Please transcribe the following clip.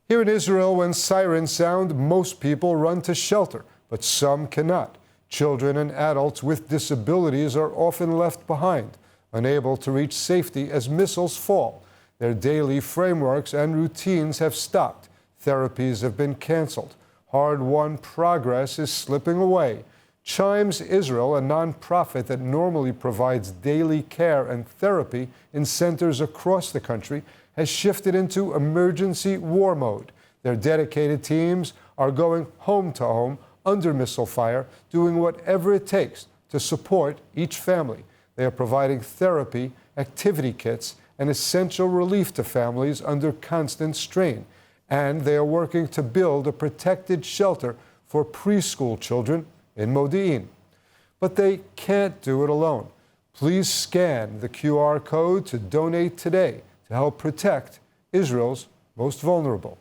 Here in Israel, when sirens sound, most people run to shelter, but some cannot. Children and adults with disabilities are often left behind, unable to reach safety as missiles fall. Their daily frameworks and routines have stopped. Therapies have been canceled. Hard-won progress is slipping away. Chimes Israel, a nonprofit that normally provides daily care and therapy in centers across the country, has shifted into emergency war mode. Their dedicated teams are going home to home under missile fire, doing whatever it takes to support each family. They are providing therapy, activity kits, and essential relief to families under constant strain. And they are working to build a protected shelter for preschool children in Modi'in. But they can't do it alone. Please scan the QR code to donate today to help protect Israel's most vulnerable.